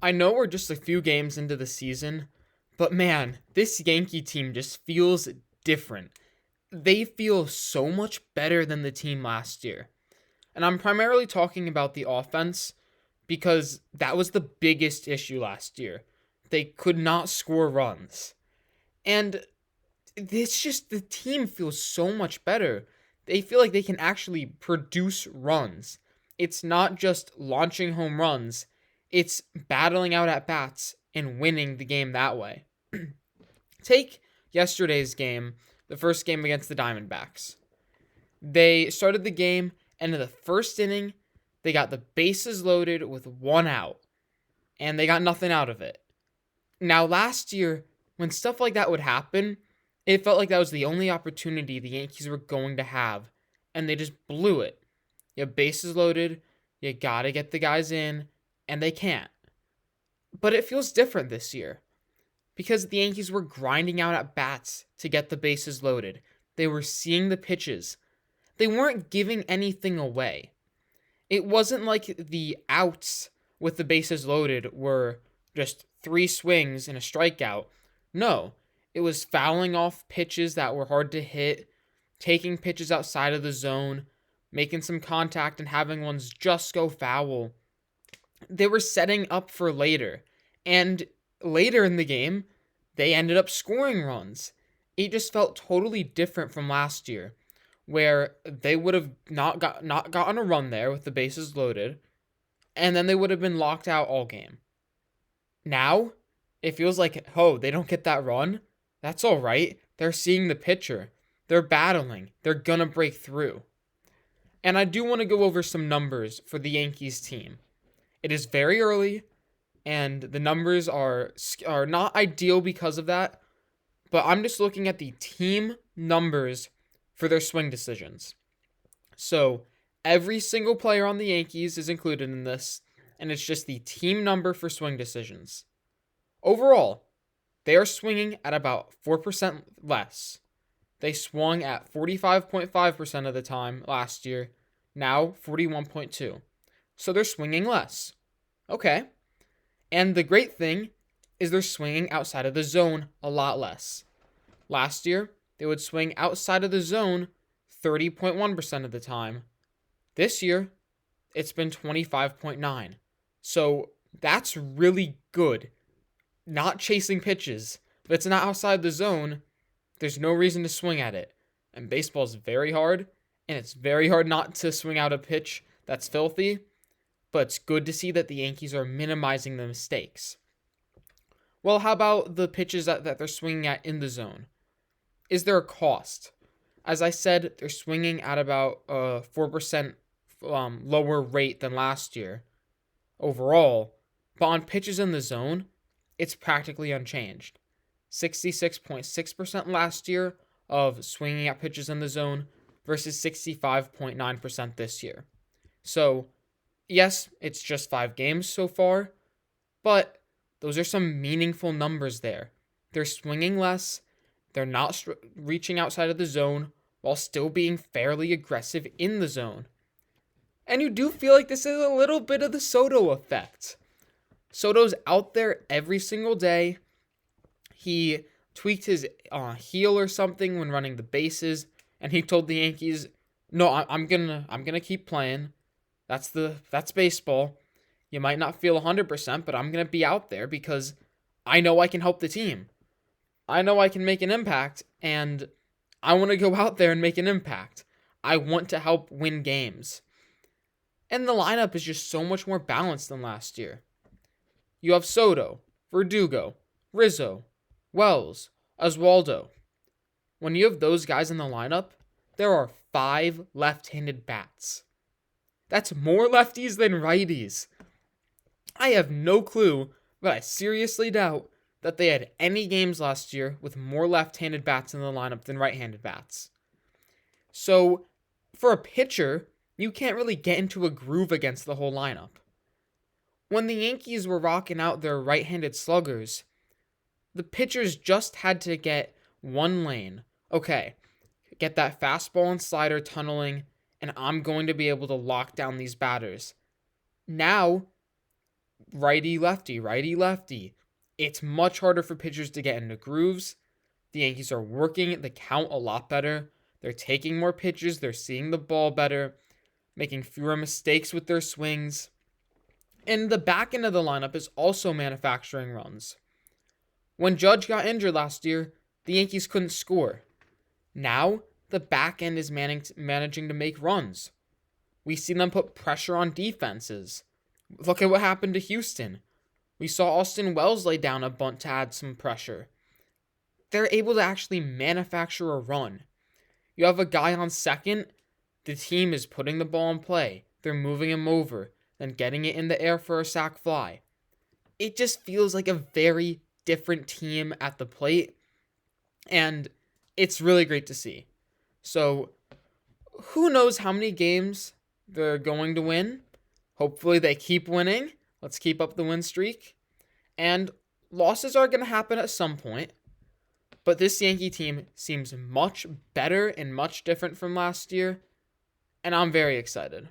I know we're just a few games into the season, but man, this Yankee team just feels different. They feel so much better than the team last year. And I'm primarily talking about the offense because that was the biggest issue last year. They could not score runs. And it's just the team feels so much better. They feel like they can actually produce runs. It's not just launching home runs, it's battling out at bats and winning the game that way. Take yesterday's game, the first game against the Diamondbacks. They started the game, and in the first inning, they got the bases loaded with one out, and they got nothing out of it. Now, last year, when stuff like that would happen, it felt like that was the only opportunity the Yankees were going to have, and they just blew it. You have bases loaded, you gotta get the guys in, and they can't. But it feels different this year because the Yankees were grinding out at bats to get the bases loaded. They were seeing the pitches. They weren't giving anything away. It wasn't like the outs with the bases loaded were just three swings and a strikeout. No, it was fouling off pitches that were hard to hit, taking pitches outside of the zone, making some contact and having ones just go foul. They were setting up for later. And later in the game, they ended up scoring runs. It just felt totally different from last year, where they would have not gotten a run there with the bases loaded, and then they would have been locked out all game. Now, it feels like, oh, they don't get that run? That's all right. They're seeing the pitcher. They're battling. They're gonna break through. And I do want to go over some numbers for the Yankees team. It is very early, and the numbers are not ideal because of that, but I'm just looking at the team numbers for their swing decisions. So every single player on the Yankees is included in this, and it's just the team number for swing decisions. Overall, they are swinging at about 4% less. They swung at 45.5% of the time last year, now 41.2%. So they're swinging less. Okay. And the great thing is they're swinging outside of the zone a lot less. Last year, they would swing outside of the zone 30.1% of the time. This year, it's been 25.9%. So that's really good. Not chasing pitches. If it's not outside the zone, there's no reason to swing at it. And baseball is very hard, and it's very hard not to swing out a pitch that's filthy, but it's good to see that the Yankees are minimizing the mistakes. Well, how about the pitches that they're swinging at in the zone? Is there a cost? As I said, they're swinging at about a 4% lower rate than last year overall, but on pitches in the zone, it's practically unchanged. 66.6% last year of swinging at pitches in the zone versus 65.9% this year. So, yes, it's just 5 games so far, but those are some meaningful numbers there. They're swinging less, they're not reaching outside of the zone while still being fairly aggressive in the zone. And you do feel like this is a little bit of the Soto effect. Soto's out there every single day. He tweaked his heel or something when running the bases, and he told the Yankees, "No, I'm gonna keep playing. That's baseball. You might not feel 100%, but I'm gonna be out there because I know I can help the team. I know I can make an impact, and I want to go out there and make an impact. I want to help win games." And the lineup is just so much more balanced than last year. You have Soto, Verdugo, Rizzo, Wells, Oswaldo. When you have those guys in the lineup, there are 5 left-handed bats. That's more lefties than righties. I have no clue, but I seriously doubt that they had any games last year with more left-handed bats in the lineup than right-handed bats. So, for a pitcher, you can't really get into a groove against the whole lineup. When the Yankees were rocking out their right-handed sluggers, the pitchers just had to get one lane. Okay, get that fastball and slider tunneling, and I'm going to be able to lock down these batters. Now, righty lefty, righty lefty. It's much harder for pitchers to get into grooves. The Yankees are working the count a lot better. They're taking more pitches, they're seeing the ball better, making fewer mistakes with their swings. And the back end of the lineup is also manufacturing runs. When Judge got injured last year, the Yankees couldn't score. Now, the back end is managing to make runs. We see them put pressure on defenses. Look at what happened to Houston. We saw Austin Wells lay down a bunt to add some pressure. They're able to actually manufacture a run. You have a guy on second, the team is putting the ball in play. They're moving him over, then getting it in the air for a sac fly. It just feels like a very different team at the plate, and it's really great to see. So, who knows how many games they're going to win? Hopefully they keep winning. Let's keep up the win streak. And losses are going to happen at some point. But this Yankee team seems much better and much different from last year. And I'm very excited.